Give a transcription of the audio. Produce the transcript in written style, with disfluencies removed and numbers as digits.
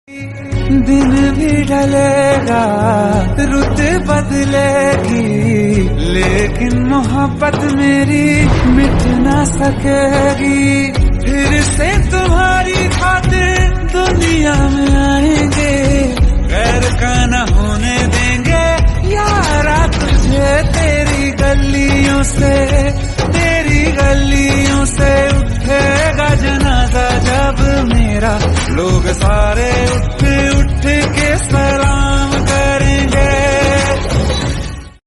दिन भी ढलेगा, रुत बदलेगी, लेकिन मोहब्बत मेरी मिट ना सकेगी। फिर से तुम्हारी खातिर दुनिया में आएंगे, गैर का न होने देंगे यारा तुझे। तेरी गलियों से उठेगा जनाजा जब मेरा, लोग